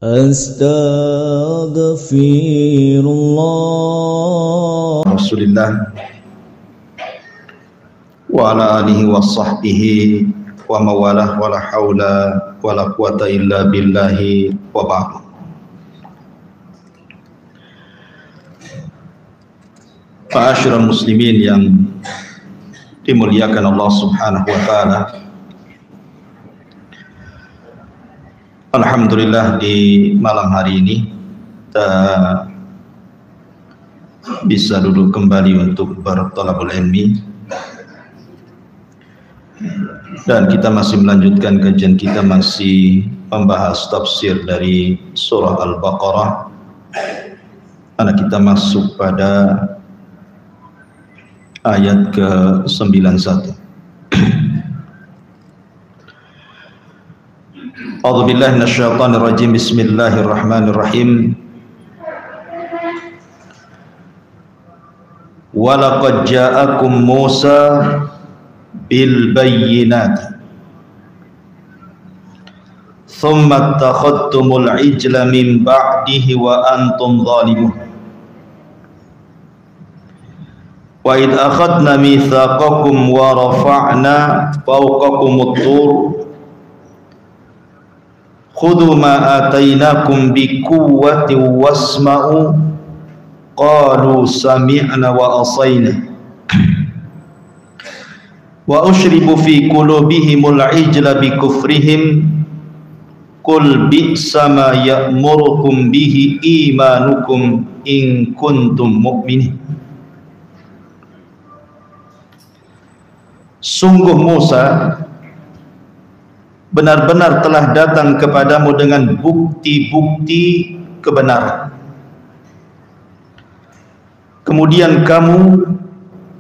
Astaghfirullah. Rasulillah wa ala alihi wa sahbihi wa mawalah wa la hawla wa la quwata illa billahi wa ba'du. Ma'asyiral muslimin yang dimuliakan Allah Subhanahu wa taala. Alhamdulillah di malam hari ini kita bisa duduk kembali untuk berthalabul ilmi, dan kita masih melanjutkan kajian kita, masih membahas tafsir dari surah Al-Baqarah, karena kita masuk pada ayat ke-91. A'udzubillahi minasyaitonir rajim. Bismillahirrahmanirrahim. Wa laqad ja'akum Musa bil bayyinati thumma attakhadtumul ijla min ba'dihi wa antum zalimun. Wa idh akhadna mitsaqakum wa rafa'na fawqakumut tur khudhu ma atainakum biquwwatin wasma'u qalu sami'na wa asayna wa ushribu fi qulubihimul ijla bikufrihim qul bi'sa ma ya'murukum bihi imanukum in kuntum mu'minin. Sungguh Musa benar-benar telah datang kepadamu dengan bukti-bukti kebenaran. Kemudian kamu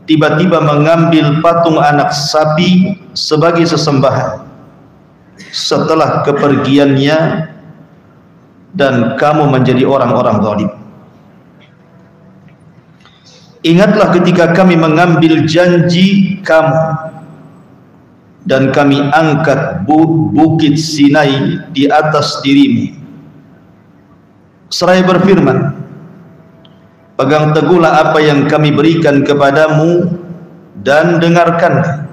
tiba-tiba mengambil patung anak sapi sebagai sesembahan setelah kepergiannya, dan kamu menjadi orang-orang zalim. Ingatlah ketika kami mengambil janji kamu dan kami angkat bukit Sinai di atas dirimu, seraya berfirman, pegang teguhlah apa yang kami berikan kepadamu dan dengarkanlah.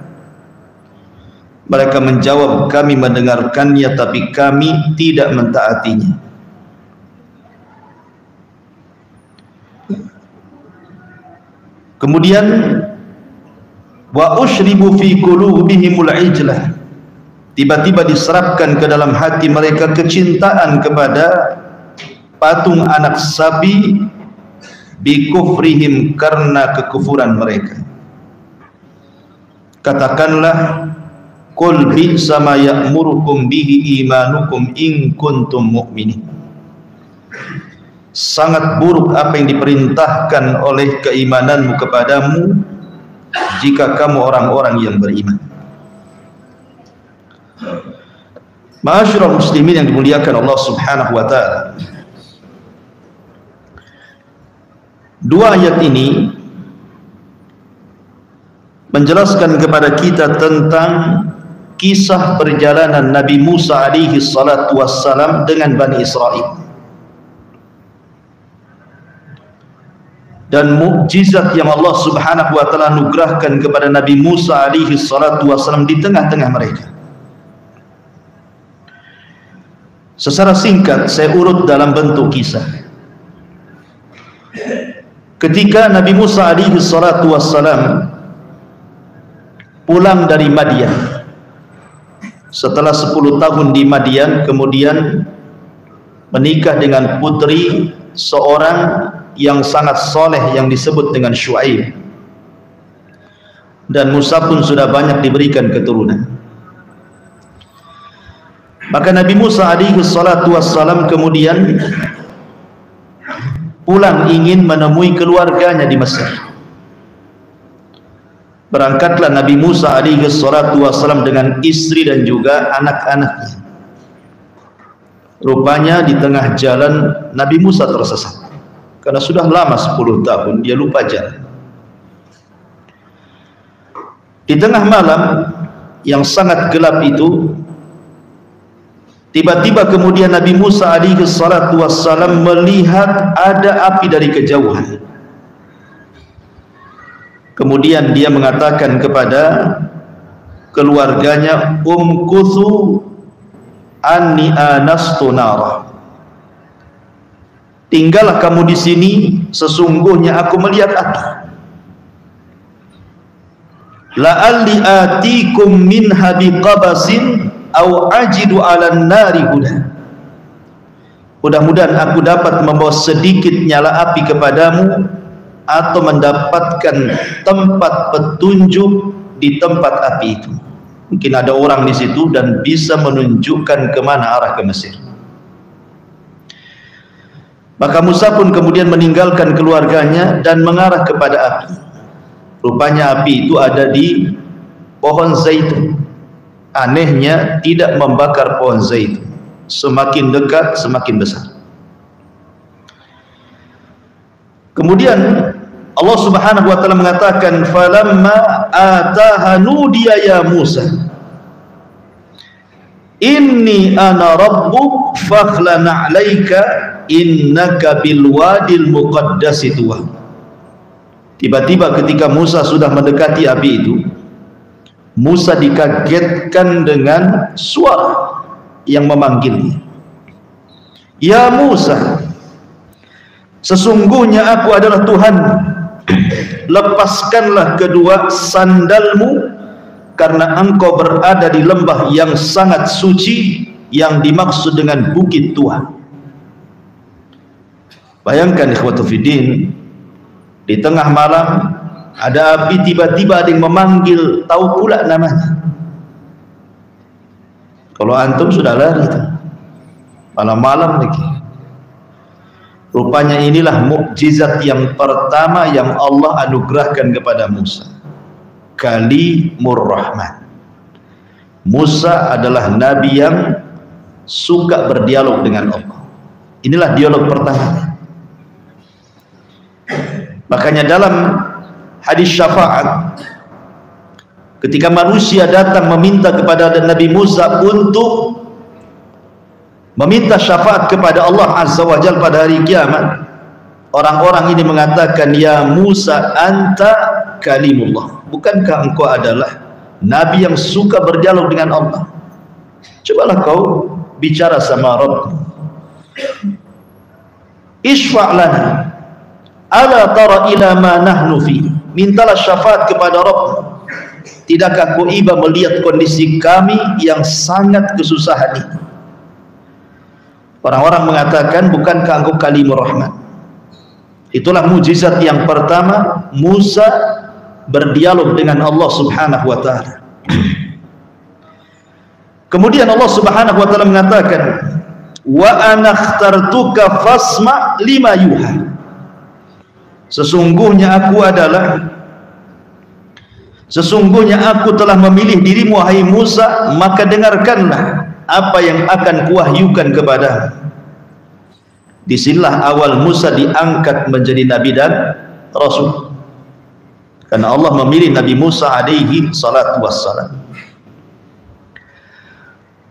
Mereka menjawab, kami mendengarkannya tapi kami tidak mentaatinya. Kemudian wa ushribu fi qulubihimul ijlah, tiba-tiba diserapkan ke dalam hati mereka kecintaan kepada patung anak sapi bikufrihim, karena kekufuran mereka. Katakanlah, qul bi'sa ma ya'murukum bihi imanukum in kuntum mu'minin. Sangat buruk apa yang diperintahkan oleh keimananmu kepadamu jika kamu orang-orang yang beriman. Ma'asyiral muslimin yang dimuliakan Allah Subhanahu wa taala. Dua ayat ini menjelaskan kepada kita tentang kisah perjalanan Nabi Musa alaihi salatu wassalam dengan Bani Israel, dan mukjizat yang Allah Subhanahu wa taala anugerahkan kepada Nabi Musa alaihi salatu wasallam di tengah-tengah mereka. Secara singkat saya urut dalam bentuk kisah. Ketika Nabi Musa alaihi salatu wasallam pulang dari Madian, setelah 10 tahun di Madian, kemudian menikah dengan putri seorang yang sangat soleh yang disebut dengan Syuaib, dan Musa pun sudah banyak diberikan keturunan. Maka Nabi Musa alaihi salatu wassalam kemudian pulang ingin menemui keluarganya di Mesir. Berangkatlah Nabi Musa alaihi salatu wassalam dengan istri dan juga anak-anaknya. Rupanya di tengah jalan Nabi Musa tersesat, karena sudah lama 10 tahun dia lupa jalan. Di tengah malam yang sangat gelap itu, Tiba-tiba kemudian Nabi Musa alaihi salatu wassalam melihat ada api dari kejauhan. Kemudian dia mengatakan kepada keluarganya, umkuthu anni anastu nara, tinggallah kamu di sini, sesungguhnya aku melihat api. La'alli atikum minha biqabasin aw ajidu 'alan nari huda, mudah-mudahan aku dapat membawa sedikit nyala api kepadamu atau mendapatkan tempat petunjuk di tempat api itu. Mungkin ada orang di situ dan bisa menunjukkan kemana arah ke Mesir. Maka Musa pun kemudian meninggalkan keluarganya dan mengarah kepada api. Rupanya api itu ada di pohon zaitun. Anehnya tidak membakar pohon zaitun. Semakin dekat semakin besar. Kemudian Allah Subhanahu wa taala mengatakan, falamma ataha nudiya ya Musa inni ana rabbuk fakhlana 'alaika innaka bil wadil muqaddasi tuwa. Tiba-tiba ketika Musa sudah mendekati api itu, Musa dikagetkan dengan suara yang memanggilnya. Ya Musa, sesungguhnya aku adalah Tuhan. Lepaskanlah kedua sandalmu, karena engkau berada di lembah yang sangat suci yang dimaksud dengan bukit Tuhan. Bayangkan ikhwatu fiddin, di tengah malam ada api, tiba-tiba ada yang memanggil, tahu pula namanya. Kalau antum sudah lari itu malam-malam lagi. Rupanya inilah mukjizat yang pertama yang Allah anugerahkan kepada Musa, Kalimur Rahman. Musa adalah nabi yang suka berdialog dengan Allah. Inilah dialog pertama. Makanya dalam hadis syafaat, ketika manusia datang meminta kepada Nabi Musa untuk meminta syafaat kepada Allah Azza wa Jalla pada hari kiamat, orang-orang ini mengatakan, ya Musa anta kalimullah, bukankah engkau adalah nabi yang suka berdialog dengan Allah? Cobalah kau bicara sama Rabb. Isfa' lana ala tara ila ma nahnu fi, mintalah syafaat kepada Rabb. Tidakkah kau iba melihat kondisi kami yang sangat kesusahan ini? Orang-orang mengatakan, bukankah engkau Kalimur Rahman? Itulah mujizat yang pertama, Musa berdialog dengan Allah Subhanahu wa taala. Kemudian Allah Subhanahu wa taala mengatakan, wa ana akhtartuka fasma lima yuha, sesungguhnya aku telah memilih dirimu wahai Musa, maka dengarkanlah apa yang akan kuwahyukan kepadamu. Disinilah awal Musa diangkat menjadi nabi dan rasul, karena Allah memilih Nabi Musa alaihi salatu wassalam.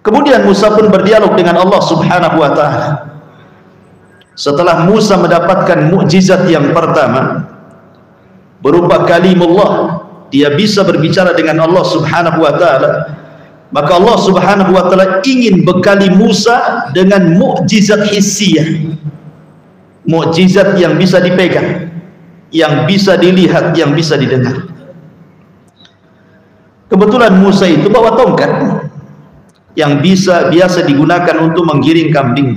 Kemudian Musa pun berdialog dengan Allah Subhanahu wa taala. Setelah Musa mendapatkan mukjizat yang pertama berupa kalimullah, dia bisa berbicara dengan Allah Subhanahu wa taala. Maka Allah Subhanahu wa taala ingin bekali Musa dengan mukjizat hissiyah, mukjizat yang bisa dipegang, yang bisa dilihat, yang bisa didengar. Kebetulan Musa itu bawa tongkat yang biasa digunakan untuk menggiring kambing.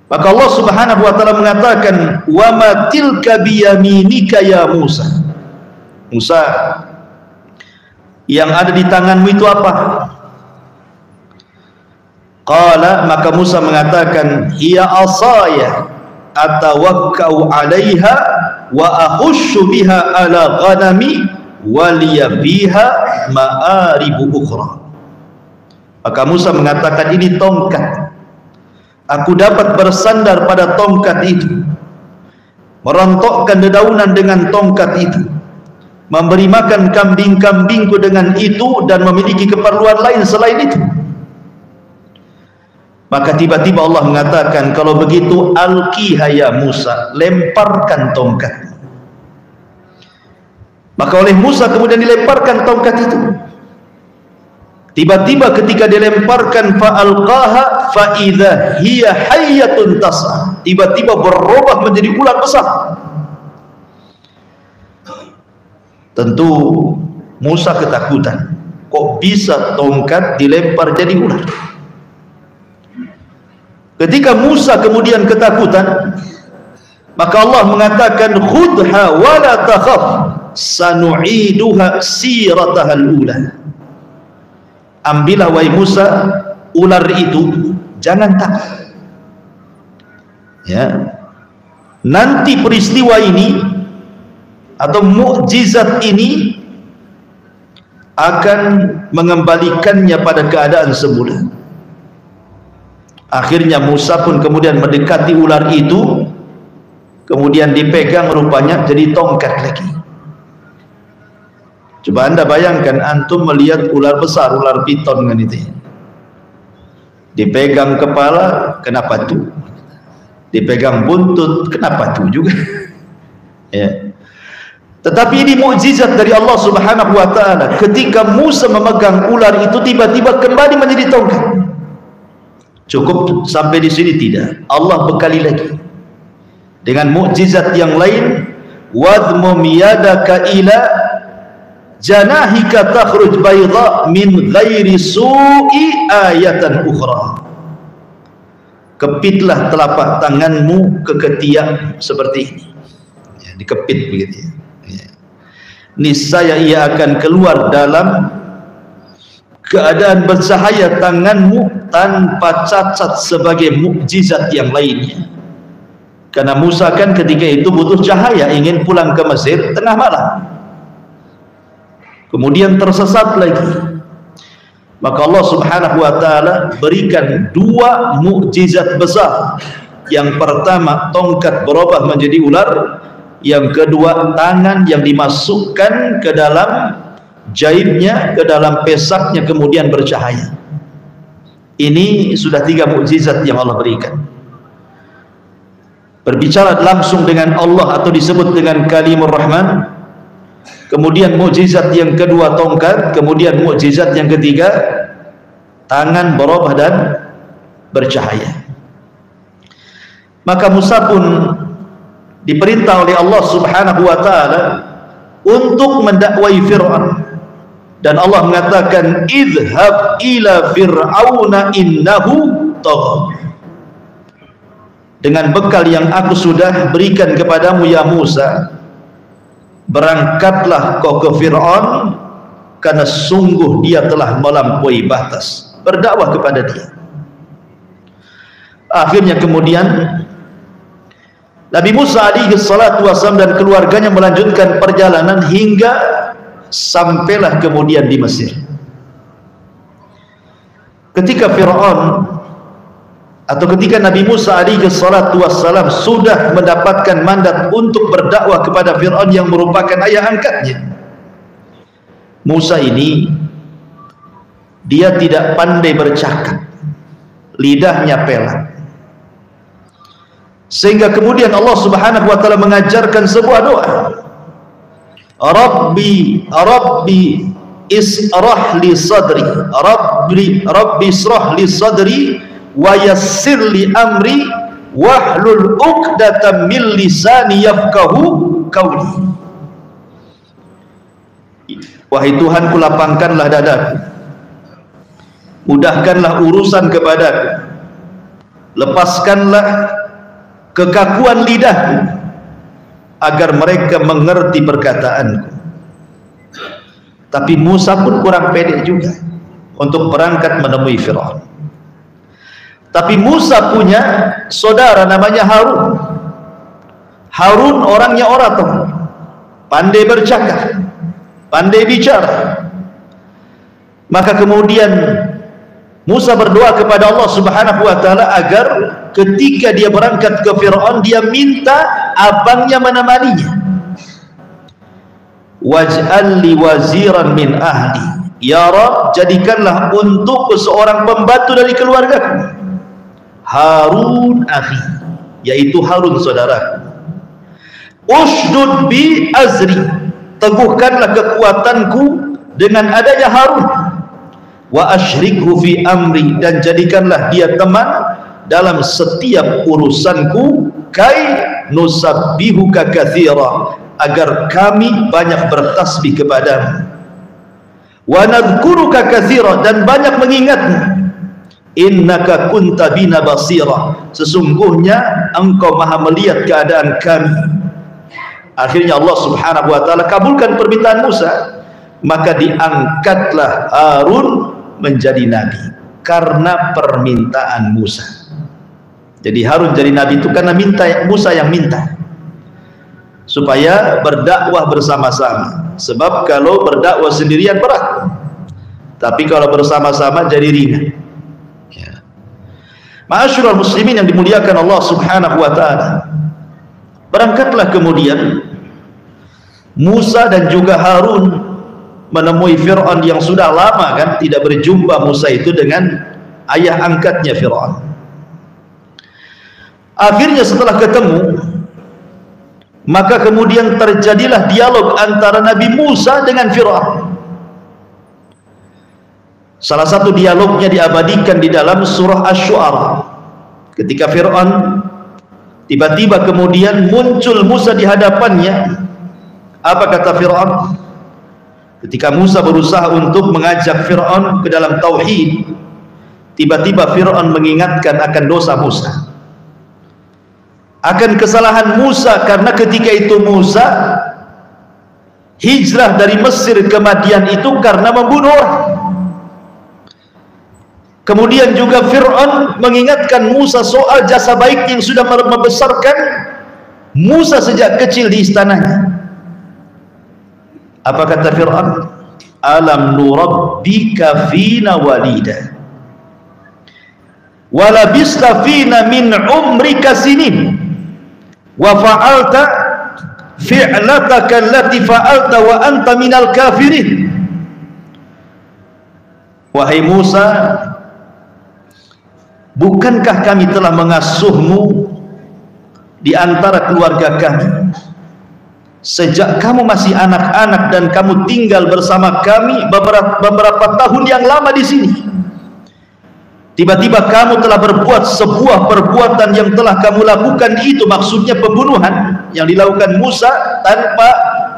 Maka Allah Subhanahu wa taala mengatakan, wa ma tilka biyaminika ya Musa. Musa, yang ada di tanganmu itu apa? Qala, maka Musa mengatakan, hiya asaya atawakkau 'alaiha wa akhushu biha ala ghanami wa liya biha ma'aribu ukhra. Maka Musa mengatakan, ini tongkat, aku dapat bersandar pada tongkat itu, merontokkan dedaunan dengan tongkat itu, memberi makan kambing-kambingku dengan itu, dan memiliki keperluan lain selain itu. Maka tiba-tiba Allah mengatakan, kalau begitu alqiha ya Musa, lemparkan tongkat. Maka oleh Musa kemudian dilemparkan tongkat itu. Tiba-tiba ketika dilemparkan, fa'alqaha fa'idha hiya hayyatun tas'a, tiba-tiba berubah menjadi ular besar. Tentu Musa ketakutan, kok bisa tongkat dilempar jadi ular? Ketika Musa kemudian ketakutan, maka Allah mengatakan, khudha wa la takhaf sanu'iduha sirataha al-ula. Ambillah wahai Musa ular itu, jangan takut. Ya. Nanti peristiwa ini atau mukjizat ini akan mengembalikannya pada keadaan semula. Akhirnya Musa pun kemudian mendekati ular itu, kemudian dipegang, rupanya jadi tongkat lagi. Coba anda bayangkan, antum melihat ular besar, ular piton kan itu, dipegang kepala, kenapa tuh? Dipegang buntut, kenapa tuh juga? Ya. Tetapi ini mukjizat dari Allah Subhanahu wa taala. Ketika Musa memegang ular itu, tiba-tiba kembali menjadi tongkat. Cukup sampai di sini? Tidak. Allah bekali lagi dengan mukjizat yang lain. Wadmum yadaka ila janahika takhruj bayda min ghairi su'i ayatan ukhra. Kepitlah telapak tanganmu ke ketiak seperti ini. Ya, dikepit begitu ya. Ya. Niscaya ia akan keluar dalam keadaan bercahaya tanganmu tanpa cacat sebagai mukjizat yang lainnya. Karena Musa kan ketika itu butuh cahaya, ingin pulang ke Mesir tengah malam, kemudian tersesat lagi. Maka Allah Subhanahu wa taala berikan dua mukjizat besar. Yang pertama, tongkat berubah menjadi ular. Yang kedua, tangan yang dimasukkan ke dalam jaibnya, ke dalam pesaknya, kemudian bercahaya. Ini sudah 3 mukjizat yang Allah berikan. Berbicara langsung dengan Allah atau disebut dengan Kalimur Rahman. Kemudian mukjizat yang kedua tongkat, kemudian mukjizat yang ketiga tangan berubah dan bercahaya. Maka Musa pun diperintah oleh Allah Subhanahu wa taala untuk mendakwai Fir'aun. Dan Allah mengatakan, idhab ila fir'auna innahu tagha. Dengan bekal yang aku sudah berikan kepadamu ya Musa, berangkatlah kau ke Fir'aun, karena sungguh dia telah melampaui batas. Berdakwah kepada dia. Akhirnya kemudian Nabi Musa alaihi salatu wasallam dan keluarganya melanjutkan perjalanan hingga sampailah kemudian di Mesir. Ketika Fir'aun atau ketika Nabi Musa alaihi salatu wassalam sudah mendapatkan mandat untuk berdakwah kepada Fir'aun yang merupakan ayah angkatnya, Musa ini dia tidak pandai bercakap, lidahnya pelan, sehingga kemudian Allah Subhanahu wa taala mengajarkan sebuah doa, Rabbi israh li sadri, Rabbi israh li sadri wa yassir li amri wahlul 'uqdatam min lisani yafqahu qawli. Wahai Tuhanku, lapangkanlah dadaku, mudahkanlah urusan kepadaku, lepaskanlah kekakuan lidahku agar mereka mengerti perkataanku. Tapi Musa pun kurang pede juga untuk berangkat menemui Fir'aun. Tapi Musa punya saudara namanya Harun. Harun orangnya orator, pandai bercakap, pandai bicara. Maka kemudian Musa berdoa kepada Allah Subhanahu wa taala agar ketika dia berangkat ke Fir'aun, dia minta abangnya menemaninya. Waj'al li waziran min ahli, ya Rabb, jadikanlah untuk seorang pembantu dari keluargaku. Harun akhi, yaitu Harun saudara. Ushdud bi azri, teguhkanlah kekuatanku dengan adanya Harun. Wa asyrikhu fi amri, dan jadikanlah dia teman dalam setiap urusanku. Kai nusabbihuka katsira, agar kami banyak bertasbih kepadamu. Wa nadhkuruka katsira, dan banyak mengingatmu. Innaka kunta bina basira, sesungguhnya engkau maha melihat keadaan kami. Akhirnya Allah subhanahu wa ta'ala kabulkan permintaan Musa, maka diangkatlah Harun menjadi nabi karena permintaan Musa. Jadi Harun jadi nabi itu karena Musa yang minta, supaya berdakwah bersama-sama. Sebab kalau berdakwah sendirian berat, tapi kalau bersama-sama jadi ringan. Ma'asyiral muslimin yang dimuliakan Allah subhanahu wa ta'ala, berangkatlah kemudian Musa dan juga Harun menemui Fir'aun yang sudah lama kan tidak berjumpa Musa itu dengan ayah angkatnya Fir'aun. Akhirnya setelah ketemu, maka kemudian terjadilah dialog antara Nabi Musa dengan Fir'aun. Salah satu dialognya diabadikan di dalam surah Asy-Syu'ara. Ketika Fir'aun tiba-tiba kemudian muncul Musa di hadapannya, apa kata Fir'aun? Ketika Musa berusaha untuk mengajak Fir'aun ke dalam tauhid, tiba-tiba Fir'aun mengingatkan akan dosa Musa, akan kesalahan Musa, karena ketika itu Musa hijrah dari Mesir ke Madian itu karena membunuh orang. Kemudian juga Fir'aun mengingatkan Musa soal jasa baik yang sudah membesarkan Musa sejak kecil di istananya. Apa kata Fir'aun? Alam nurabbika fina walida walabista fina min umrika sinin wa fa'alta fi'lataka allati fa'alta wa anta minal kafirin. Wahai Musa, bukankah kami telah mengasuhmu di antara keluarga kami sejak kamu masih anak-anak dan kamu tinggal bersama kami beberapa tahun yang lama di sini? Tiba-tiba kamu telah berbuat sebuah perbuatan yang telah kamu lakukan, itu maksudnya pembunuhan yang dilakukan Musa tanpa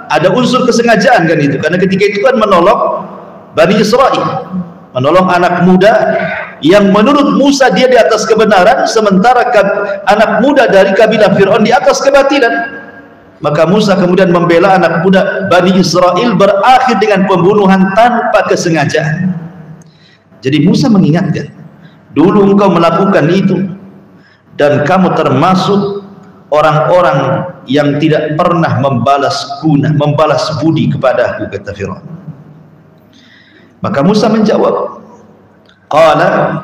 ada unsur kesengajaan kan itu, karena ketika itu kan menolong Bani Israel, menolong anak muda yang menurut Musa dia di atas kebenaran, sementara anak muda dari kabilah Fir'aun di atas kebatilan. Maka Musa kemudian membela anak muda Bani Israel, berakhir dengan pembunuhan tanpa kesengajaan. Jadi Musa mengingatkan, dulu engkau melakukan itu dan kamu termasuk orang-orang yang tidak pernah membalas budi kepadaku, kata Fir'aun. Maka Musa menjawab, qala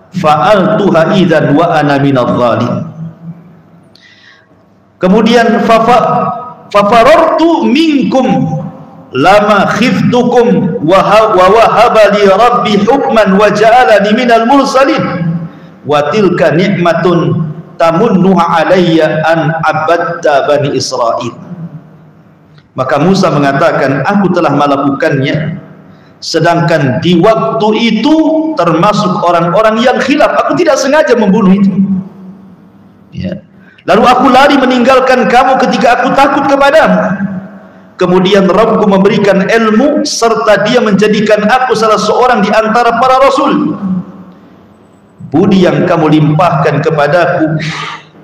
fa'altuha idzan wa ana minadh dhalim. Kemudian fafarartu minkum lama khiftukum wa wahaba li rabbi hukman wa ja'alani minal mursalin wa tilka ni'matun tamunnuha alayya an abadta bani Israil. Maka Musa mengatakan, aku telah melakukannya sedangkan di waktu itu termasuk orang-orang yang khilaf, aku tidak sengaja membunuh itu ya. Lalu aku lari meninggalkan kamu ketika aku takut kepadamu. Kemudian Rabbku memberikan ilmu serta dia menjadikan aku salah seorang di antara para rasul. Budi yang kamu limpahkan kepadaku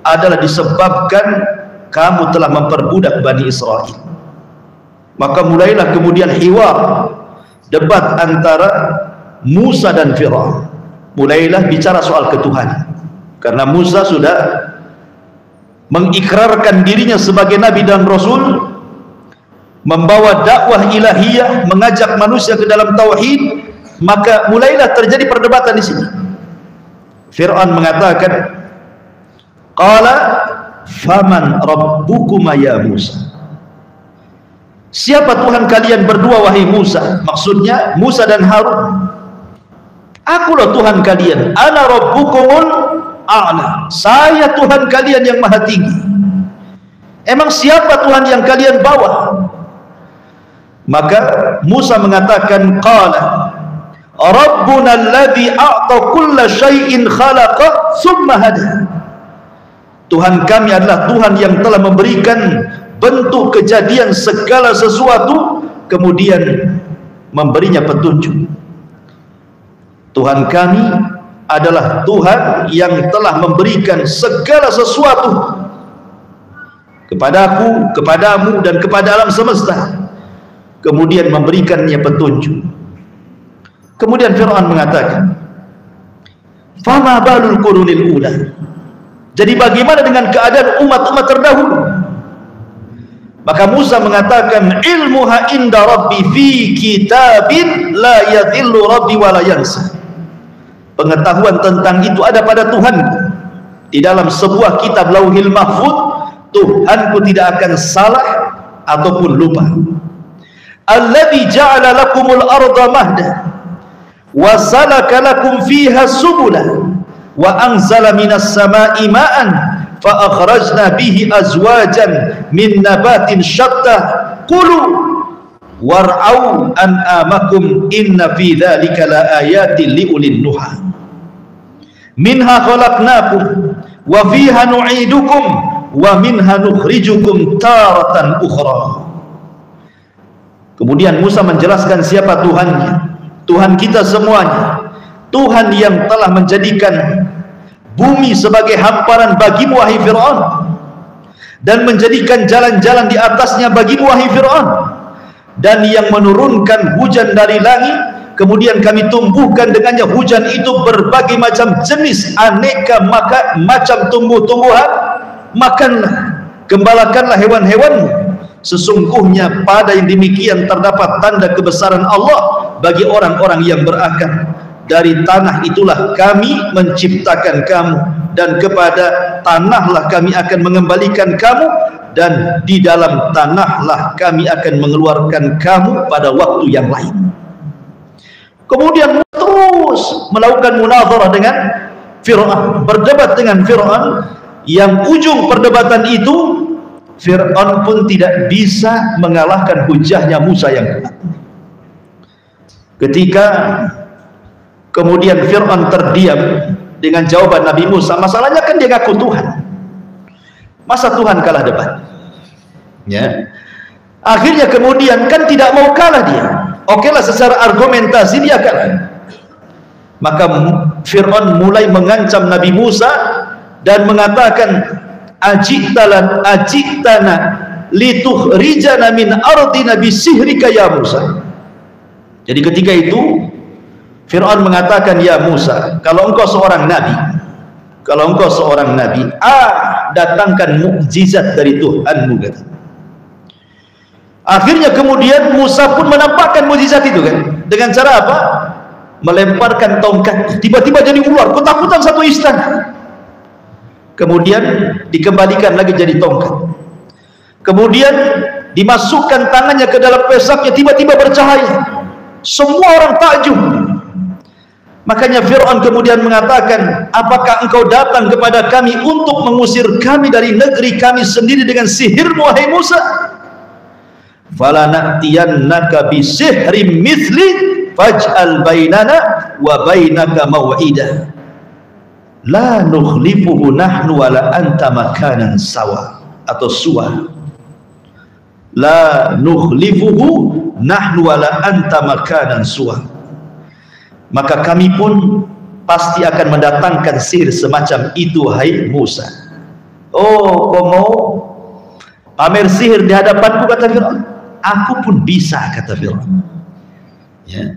adalah disebabkan kamu telah memperbudak Bani Israel. Maka mulailah kemudian hiwar, debat antara Musa dan Fir'aun. Mulailah bicara soal ketuhanan, karena Musa sudah mengikrarkan dirinya sebagai nabi dan rasul, membawa dakwah ilahiyah, mengajak manusia ke dalam tauhid. Maka mulailah terjadi perdebatan di sini. Fir'aun mengatakan, qala faman rabbukuma ya Musa, siapa Tuhan kalian berdua wahai Musa? Maksudnya Musa dan Harun. Akulah Tuhan kalian, ana rabbukumul a'la. Saya Tuhan kalian yang maha tinggi. Emang siapa Tuhan yang kalian bawa? Maka Musa mengatakan, qala Rabbuna alladhi a'ta kulla syai'in khalaqa thumma hada. Tuhan kami adalah Tuhan yang telah memberikan bentuk kejadian segala sesuatu, kemudian memberinya petunjuk. Tuhan kami adalah Tuhan yang telah memberikan segala sesuatu kepadaku, kepadamu, dan kepada alam semesta, kemudian memberikannya petunjuk. Kemudian Fir'aun mengatakan, fama balul qurunil ula. Jadi bagaimana dengan keadaan umat-umat terdahulu? Maka Musa mengatakan, ilmuha inda rabbi fi kitabin la yadhillu rabbi wa la yansa. Pengetahuan tentang itu ada pada Tuhanku di dalam sebuah kitab Lauhil Mahfuz. Tuhanku tidak akan salah ataupun lupa. Alladzi ja'ala lakumul arda mahda wa salaka lakum fiha subula wa anzala minas sama'i ma'an fa akhrajna bihi azwajan min nabatin syatta qulu war'au an'amakum inna fi dzalika laayatin liulil nuha minha khalaqnakum wa fiha nu'idukum wa minha nukhrijukum taratan ukhra. Kemudian Musa menjelaskan siapa Tuhannya. Tuhan kita semuanya, Tuhan yang telah menjadikan bumi sebagai hamparan bagimu wahai Fir'aun, dan menjadikan jalan-jalan di atasnya bagimu wahai Fir'aun, dan yang menurunkan hujan dari langit, kemudian kami tumbuhkan dengannya hujan itu berbagai macam jenis aneka macam tumbuh-tumbuhan. Makanlah, gembalakanlah hewan-hewanmu. Sesungguhnya pada yang demikian terdapat tanda kebesaran Allah bagi orang-orang yang berakal. Dari tanah itulah kami menciptakan kamu, dan kepada tanahlah kami akan mengembalikan kamu, dan di dalam tanahlah kami akan mengeluarkan kamu pada waktu yang lain. Kemudian terus melakukan munazarah dengan Fir'aun, berdebat dengan Fir'aun, yang ujung perdebatan itu Fir'aun pun tidak bisa mengalahkan hujahnya Musa yang kuat. Ketika kemudian Fir'aun terdiam dengan jawaban Nabi Musa, masalahnya kan dia ngaku Tuhan. Masa Tuhan kalah debat? Ya. Akhirnya kemudian kan tidak mau kalah dia. Okelah secara argumentasi dia kalah. Maka Fir'aun mulai mengancam Nabi Musa dan mengatakan, ajitana litukhrijana min ardina bisihrika ya Musa. Jadi ketika itu Fir'aun mengatakan, ya Musa, kalau engkau seorang nabi, datangkan mukjizat dari Tuhanmu, kata. Akhirnya kemudian Musa pun menampakkan mukjizat itu kan, dengan cara apa? Melemparkan tongkat, tiba-tiba jadi ular, ketakutan satu istana. Kemudian dikembalikan lagi jadi tongkat. Kemudian dimasukkan tangannya ke dalam pesaknya, tiba-tiba bercahaya. Semua orang takjub. Makanya Fir'aun kemudian mengatakan, apakah engkau datang kepada kami untuk mengusir kami dari negeri kami sendiri dengan sihirmu wahai Musa? Falana'tiyannaka bisihrim mithli faj'al bainana wa bainaka maw'ida la nukhlifuhu nahnu wala anta makanan sawa atau suwa. La nukhlifuhu nahnu wala anta makanan suwa. Maka kami pun pasti akan mendatangkan sihir semacam itu hai Musa. Oh, kau mau pamer sihir di hadapanku, kata Fir'aun? Aku pun bisa, kata Fir'aun. Ya.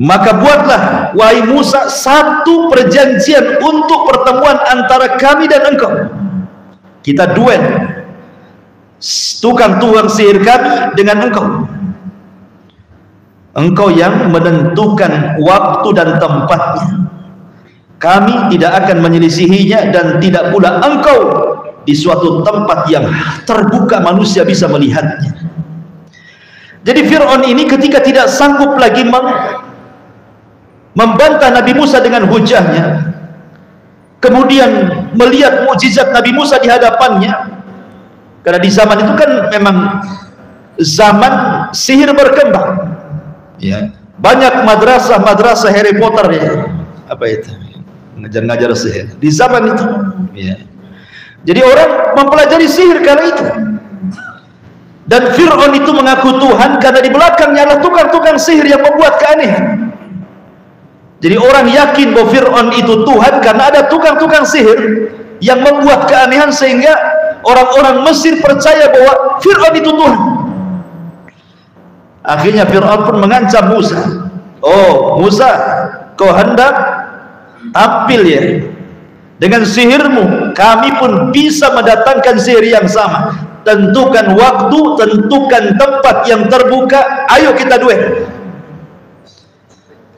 Maka buatlah wahai Musa satu perjanjian untuk pertemuan antara kami dan engkau. Kita duel, tukang sihir kami dengan engkau. Engkau yang menentukan waktu dan tempatnya. Kami tidak akan menyelisihinya, dan tidak pula engkau di suatu tempat yang terbuka manusia bisa melihatnya. Jadi Fir'aun ini ketika tidak sanggup lagi membantah Nabi Musa dengan hujahnya, kemudian melihat mukjizat Nabi Musa di hadapannya, karena di zaman itu kan memang zaman sihir berkembang, ya, banyak madrasah Harry Potter, ya, apa itu, ngajar-ngajar sihir di zaman itu, ya. Jadi orang mempelajari sihir kala itu, dan Fir'aun itu mengaku Tuhan karena di belakangnya adalah tukang-tukang sihir yang membuat keanehan. Jadi orang yakin bahwa Fir'aun itu Tuhan karena ada tukang-tukang sihir yang membuat keanehan, sehingga orang-orang Mesir percaya bahwa Fir'aun itu Tuhan. Akhirnya Fir'aun pun mengancam Musa, oh Musa, kau hendak tampil ya dengan sihirmu, kami pun bisa mendatangkan sihir yang sama. Tentukan waktu, tentukan tempat yang terbuka, ayo kita duel.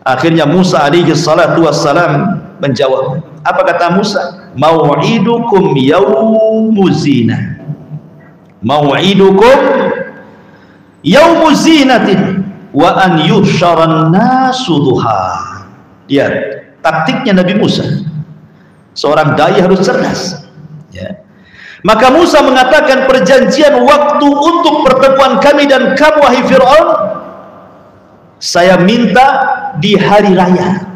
Akhirnya Musa alaihi salatu wassalam menjawab. Apa kata Musa? Mau'idukum yaumuz zinah. Mau'idukum yaumuz zinatin wa an yuhsyaran nasu duha. Lihat taktiknya Nabi Musa. Seorang dai harus cerdas, ya. Maka Musa mengatakan, perjanjian waktu untuk pertemuan kami dan kamu wahai Fir'aun, saya minta di hari raya.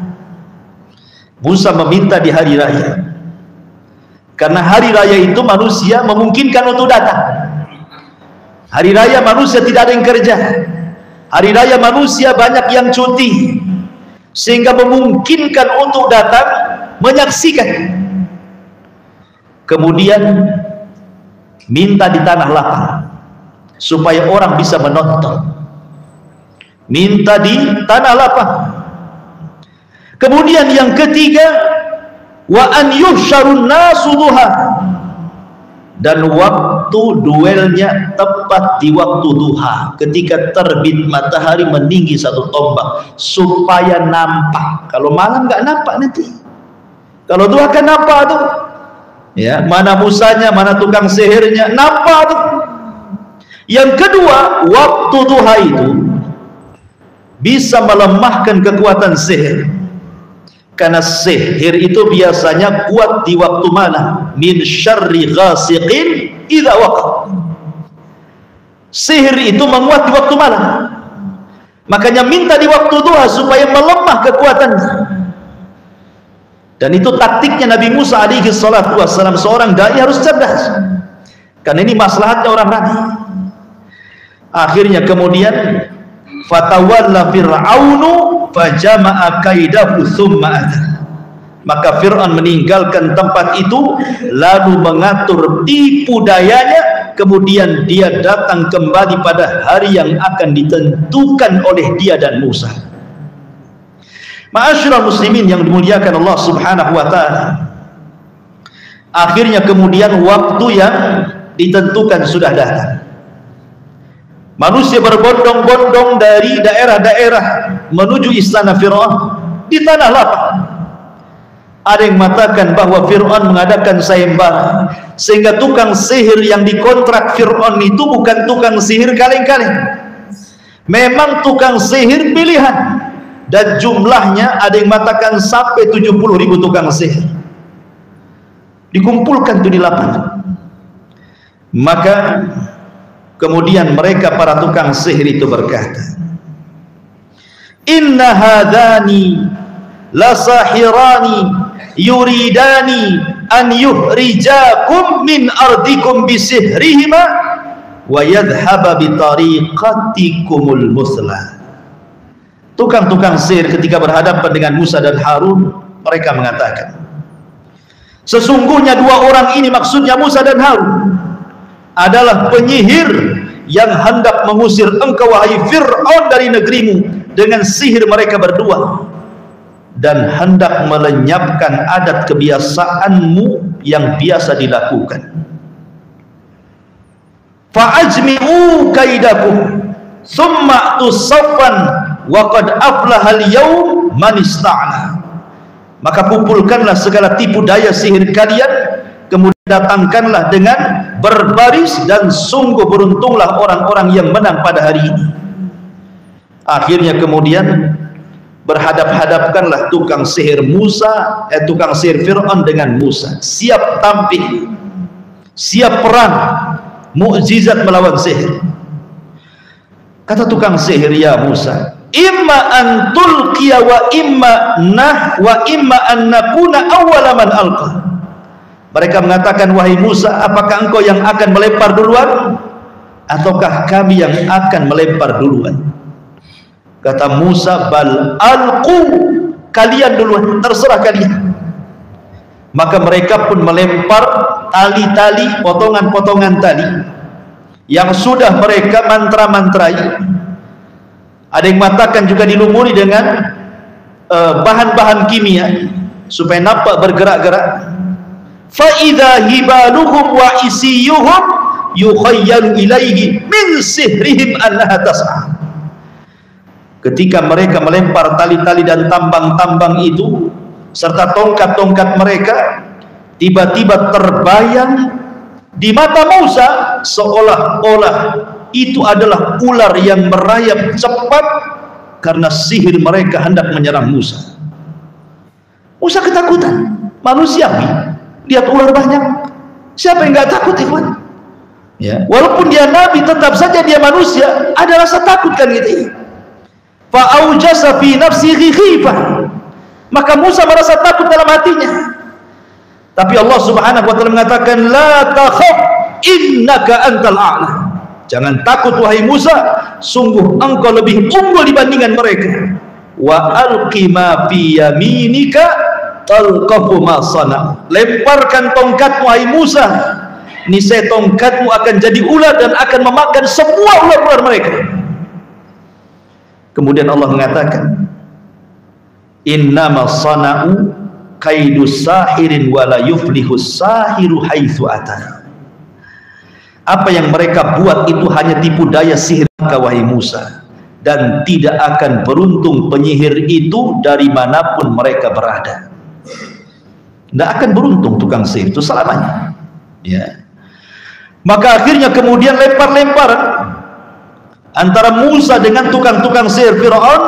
Musa meminta di hari raya karena hari raya itu manusia memungkinkan untuk datang. Hari raya manusia tidak ada yang kerja, hari raya manusia banyak yang cuti, sehingga memungkinkan untuk datang menyaksikan. Kemudian minta di tanah lapang supaya orang bisa menonton. Minta di tanah lapang. Kemudian yang ketiga, wa an yuhsyarun nasu duha, dan waktu duelnya tepat di waktu duha, ketika terbit matahari meninggi satu tombak, supaya nampak. Kalau malam nggak nampak nanti, kalau duha kan nampak tuh, ya, mana Musanya, mana tukang sihirnya, nampak tuh. Yang kedua, waktu duha itu bisa melemahkan kekuatan sihir, karena sihir itu biasanya kuat di waktu malam. Min syarri ghasiqin idza waqab. Sihir itu menguat di waktu malam, makanya minta di waktu duha supaya melemah kekuatannya. Dan itu taktiknya Nabi Musa alaihi salatu wassalam. Seorang dai harus cerdas, karena ini maslahatnya orang ramai. Akhirnya kemudian fatawalla fir'aunu fajama'a kaidahu tsumma ata. Maka Fir'aun meninggalkan tempat itu lalu mengatur tipu dayanya, kemudian dia datang kembali pada hari yang akan ditentukan oleh dia dan Musa. Ma'asyiral muslimin yang dimuliakan Allah Subhanahu wa taala. Akhirnya kemudian waktu yang ditentukan sudah datang. Manusia berbondong-bondong dari daerah-daerah menuju istana Fir'aun di tanah lapang. Ada yang mengatakan bahwa Fir'aun mengadakan sayembara, sehingga tukang sihir yang dikontrak Fir'aun itu bukan tukang sihir kaleng-kaleng, memang tukang sihir pilihan, dan jumlahnya ada yang mengatakan sampai 70.000 tukang sihir dikumpulkan itu di lapangan. Maka kemudian mereka para tukang sihir itu berkata, inna hadani la sahirani yuridani an yuhrijakum min ardikum bisihrihima wa yadhhaba bitariqatikumul muslah. Tukang-tukang sihir ketika berhadapan dengan Musa dan Harun, mereka mengatakan, sesungguhnya dua orang ini, maksudnya Musa dan Harun, adalah penyihir yang hendak mengusir engkau wahai Fir'aun dari negerimu dengan sihir mereka berdua, dan hendak melenyapkan adat kebiasaanmu yang biasa dilakukan. Fa'ajmi'u kaidakum thumma tusaffan wa qad aflahal yawm man ista'na. Maka kumpulkanlah segala tipu daya sihir kalian, kemudian datangkanlah dengan berbaris, dan sungguh beruntunglah orang-orang yang menang pada hari ini. Akhirnya kemudian berhadap-hadapkanlah tukang sihir tukang sihir Fir'aun dengan Musa, siap tampil, siap perang, mukjizat melawan sihir. Kata tukang sihir, ya Musa, imma an tulqiya wa imma an nakuna awwala man alqa. Mereka mengatakan, wahai Musa, apakah engkau yang akan melempar duluan ataukah kami yang akan melempar duluan? Kata Musa, bal alqu, kalian duluan, terserah kalian. Maka mereka pun melempar tali-tali, potongan-potongan tali yang sudah mereka mantra-mantrai. Ada yang mengatakan juga dilumuri dengan bahan-bahan kimia supaya nampak bergerak-gerak. Fa idza hibaluhum wa isiyuhum yukhayyalu ilaihi min sihrihim annaha tas'a. Ketika mereka melempar tali-tali dan tambang-tambang itu serta tongkat-tongkat mereka, tiba-tiba terbayang di mata Musa seolah-olah itu adalah ular yang merayap cepat karena sihir mereka hendak menyerang Musa. Musa ketakutan, manusiawi, lihat ular banyak, siapa yang nggak takut, ikhwan? Ya, walaupun dia nabi, tetap saja dia manusia, ada rasa takut kan gitu. Fa aujasa fi nafsihi khifah, maka Musa merasa takut dalam hatinya. Tapi Allah Subhanahu wa taala mengatakan, la takhaf innaka antal a'la. Jangan takut wahai Musa, sungguh engkau lebih unggul dibandingkan mereka. Wa alqi ma fi yaminika talqafu ma sana. Lemparkan tongkatmu wahai Musa, niscaya tongkatmu akan jadi ular dan akan memakan semua ular-ular mereka. Kemudian Allah mengatakan, innama sana'u kaidus sahirin wala yuflihus sahiru haitsu ata. Apa yang mereka buat itu hanya tipu daya sihir wahai Musa, dan tidak akan beruntung penyihir itu dari manapun mereka berada. Tidak akan beruntung tukang sihir itu selamanya. Ya. Maka akhirnya kemudian lempar-lempar antara Musa dengan tukang-tukang sihir Fir'aun.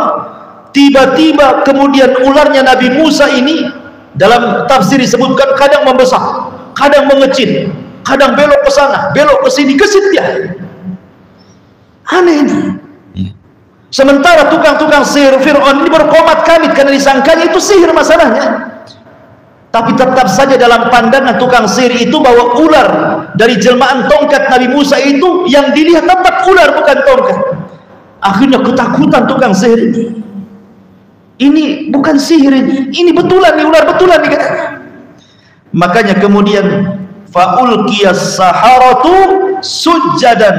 Tiba-tiba kemudian ularnya Nabi Musa ini, dalam tafsir disebutkan kadang membesar, kadang mengecil, kadang belok ke sana, belok ke sini, kesit dia. Aneh ini. Sementara tukang-tukang sihir Fir'aun ini berkomat-kamit karena disangkanya itu sihir masalahnya. Tapi tetap saja dalam pandangan tukang sihir itu bahwa ular dari jelmaan tongkat Nabi Musa itu yang dilihat tetap ular bukan tongkat. Akhirnya ketakutan tukang sihir ini. Ini bukan sihir ini betulan nih, ular betulan nih katanya. Makanya kemudian faulqiyas saharatu sujjadan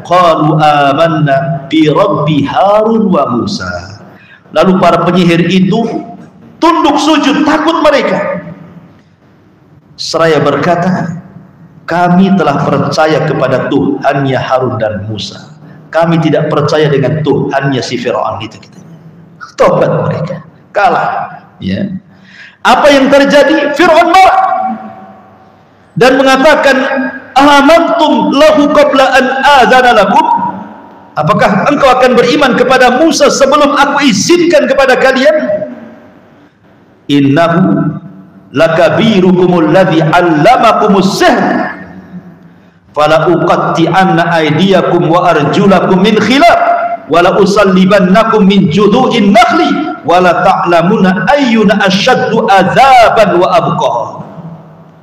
qalu amanna bi rabbi Harun wa Musa. Lalu para penyihir itu tunduk sujud, takut mereka. Seraya berkata, kami telah percaya kepada Tuhannya Harun dan Musa. Kami tidak percaya dengan Tuhannya si Fir'aun itu katanya. Tobat mereka, kalah. Ya. Apa yang terjadi? Fir'aun marah dan mengatakan, amantum lahu qabla an adzana lakum. Apakah engkau akan beriman kepada Musa sebelum aku izinkan kepada kalian? Innahu lakabirukumul ladzi 'allamakumus sihr fala uqatti'anna aydiyakum wa arjulakum min khilaf wala usallibannakum min judu'in nakhli wala ta'lamuna ayyuna asyaddu adzaban wa abqa.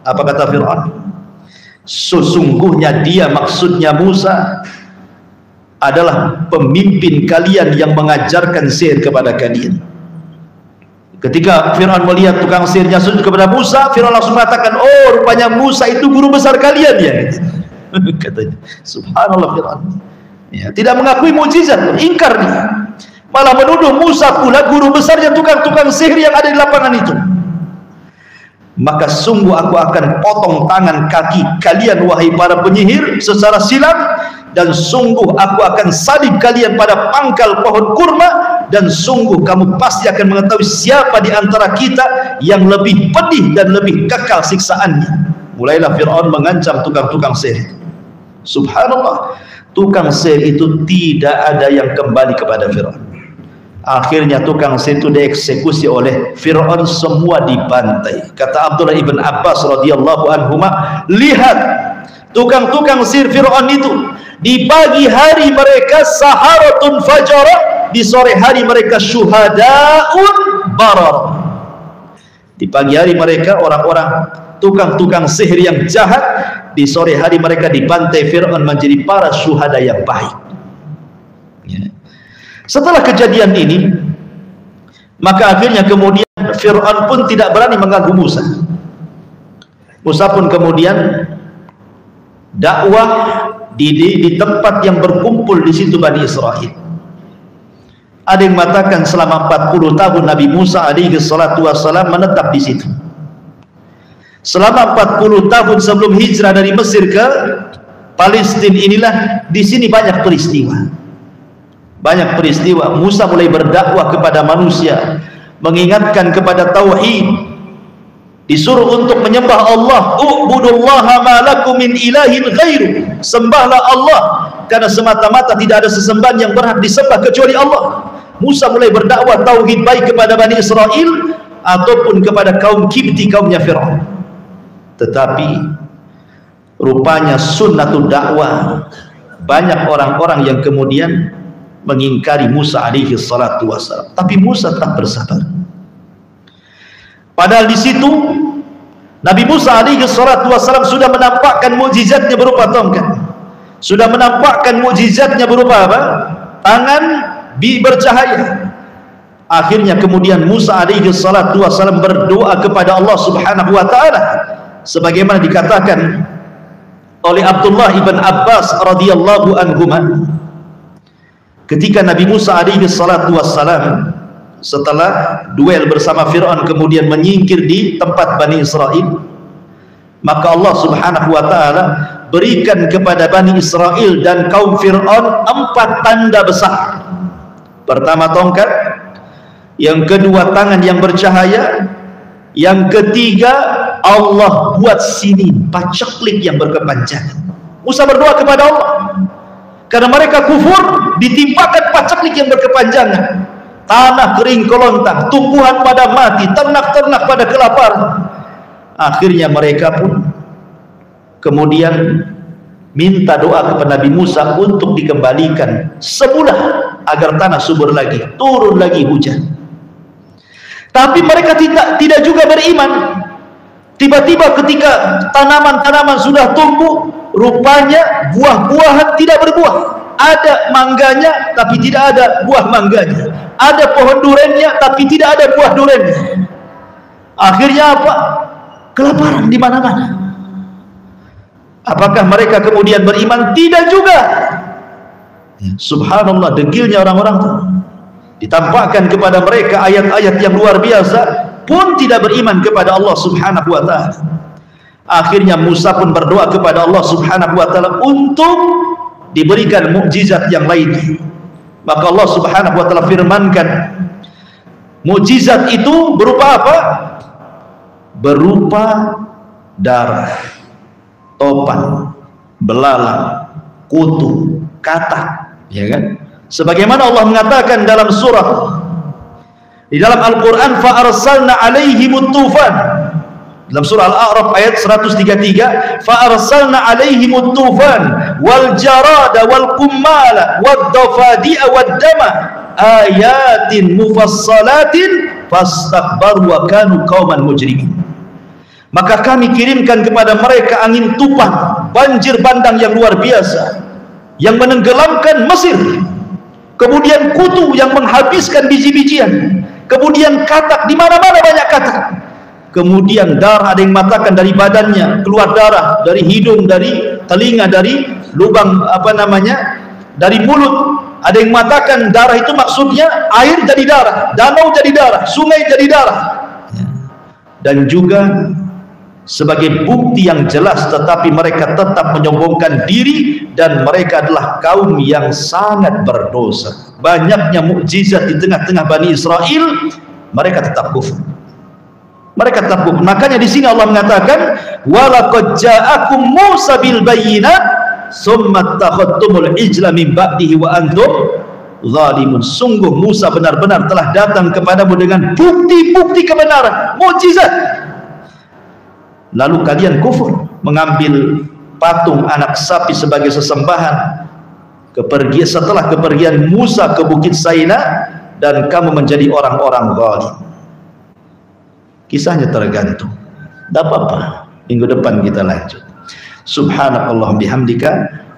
Apa kata Fir'aun? Sesungguhnya dia, maksudnya Musa, adalah pemimpin kalian yang mengajarkan sihir kepada kalian. Ketika Fir'aun melihat tukang sihirnya sujud kepada Musa, Fir'aun langsung mengatakan, oh rupanya Musa itu guru besar kalian ya. Katanya, subhanallah Fir'aun. Ya, tidak mengakui mukjizat, ingkar dia, malah menuduh Musa pula guru besarnya tukang-tukang sihir yang ada di lapangan itu. Maka sungguh aku akan potong tangan kaki kalian wahai para penyihir secara silang, dan sungguh aku akan salib kalian pada pangkal pohon kurma, dan sungguh kamu pasti akan mengetahui siapa di antara kita yang lebih pedih dan lebih kekal siksaannya. Mulailah Fir'aun mengancam tukang-tukang sihir. Subhanallah, tukang sihir itu tidak ada yang kembali kepada Fir'aun. Akhirnya tukang sihir itu dieksekusi oleh Fir'aun, semua dibantai. Kata Abdullah ibn Abbas radhiyallahu anhuma, lihat tukang-tukang sihir Fir'aun itu, di pagi hari mereka saharatun fajara, di sore hari mereka syuhadaun barar. Di pagi hari mereka orang-orang tukang-tukang sihir yang jahat, di sore hari mereka dibantai Fir'aun menjadi para syuhada yang baik. Setelah kejadian ini, maka akhirnya kemudian Fir'aun pun tidak berani mengganggu Musa. Musa pun kemudian dakwah di tempat yang berkumpul di situ Bani Israel. Ada yang mengatakan selama 40 tahun Nabi Musa alaihi salatu wassalam menetap di situ. Selama 40 tahun sebelum hijrah dari Mesir ke Palestina inilah, di sini banyak peristiwa. Banyak peristiwa. Musa mulai berdakwah kepada manusia, mengingatkan kepada tauhid, disuruh untuk menyembah Allah. U'budullaha ma lakum min ilahin ghairu, sembahlah Allah karena semata-mata tidak ada sesembahan yang berhak disembah kecuali Allah. Musa mulai berdakwah tauhid baik kepada Bani Israel ataupun kepada kaum Kipti, kaumnya Fir'aun. Tetapi rupanya sunnatul dakwah, banyak orang-orang yang kemudian mengingkari Musa alaihi salatu wassalam. Tapi Musa tetap bersabar. Padahal di situ Nabi Musa alaihi salatu wassalam sudah menampakkan mukjizatnya berupa tongkat, sudah menampakkan mukjizatnya berupa apa? Tangan bercahaya. Akhirnya kemudian Musa alaihi salatu wassalam berdoa kepada Allah subhanahu wa ta'ala, sebagaimana dikatakan oleh Abdullah ibn Abbas radhiyallahu anhuma, ketika Nabi Musa alaihi salatu wassalam setelah duel bersama Fir'aun kemudian menyingkir di tempat Bani Israel, maka Allah subhanahu wa ta'ala berikan kepada Bani Israel dan kaum Fir'aun 4 tanda besar. Pertama tongkat, yang kedua tangan yang bercahaya, yang ketiga Allah buat sinin, paceklik yang berkepanjangan. Musa berdoa kepada Allah karena mereka kufur, ditimpakan paceklik yang berkepanjangan, tanah kering kelontang, tumbuhan pada mati, ternak-ternak pada kelaparan. Akhirnya mereka pun kemudian minta doa kepada Nabi Musa untuk dikembalikan semula agar tanah subur lagi, turun lagi hujan. Tapi mereka tidak juga beriman. Tiba-tiba ketika tanaman-tanaman sudah tumbuh, rupanya buah-buahan tidak berbuah. Ada mangganya tapi tidak ada buah mangganya, ada pohon durennya tapi tidak ada buah durennya. Akhirnya apa? Kelaparan di mana-mana. Apakah mereka kemudian beriman? Tidak juga. Subhanallah, degilnya orang-orang itu. Ditampakkan kepada mereka ayat-ayat yang luar biasa, pun tidak beriman kepada Allah subhanahu wa ta'ala. Akhirnya Musa pun berdoa kepada Allah subhanahu wa ta'ala untuk diberikan mukjizat yang lain. Maka Allah subhanahu wa ta'ala firmankan, mukjizat itu berupa apa? Berupa darah, topan, belalang, kutu, katak, ya kan? Sebagaimana Allah mengatakan dalam surah, di dalam Al-Quran, fa arsalna alaihimut tufan, dalam surah Al-A'raf ayat 133, fa arsalna alaihimut tufan wal jarada wal kummala wad dafadi'a wad dama ayatin mufassalatin fastakbaru wa kanu qauman mujrimin. Maka kami kirimkan kepada mereka angin tufan, banjir bandang yang luar biasa yang menenggelamkan Mesir, kemudian kutu yang menghabiskan biji-bijian, kemudian katak, di mana-mana banyak katak, kemudian darah, ada yang mengatakan dari badannya keluar darah, dari hidung, dari telinga, dari lubang dari mulut. Ada yang mengatakan darah itu maksudnya air jadi darah, danau jadi darah, sungai jadi darah. Dan juga sebagai bukti yang jelas, tetapi mereka tetap menyombongkan diri dan mereka adalah kaum yang sangat berdosa. Banyaknya mukjizat di tengah-tengah Bani Israel, mereka tetap kufur. Mereka tetap kufur. Makanya di sini Allah mengatakan, walaqad ja'akum Musa bil bayyinat tsumma takhadtumul ijla min ba'dihi wa antum zalimun. Sungguh Musa benar-benar telah datang kepadamu dengan bukti-bukti kebenaran, mukjizat. Lalu kalian kufur, mengambil patung anak sapi sebagai sesembahan. Setelah kepergian Musa ke Bukit Saina, dan kamu menjadi orang-orang zalim. Kisahnya tergantung. Tak apa-apa, minggu depan kita lanjut. Subhanakallah bihamdika,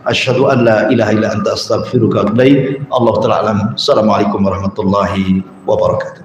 asyhadu an la ilaha illa anta astaghfiruka wa atubu ilaik. Allah ta'ala alam. Assalamualaikum warahmatullahi wabarakatuh.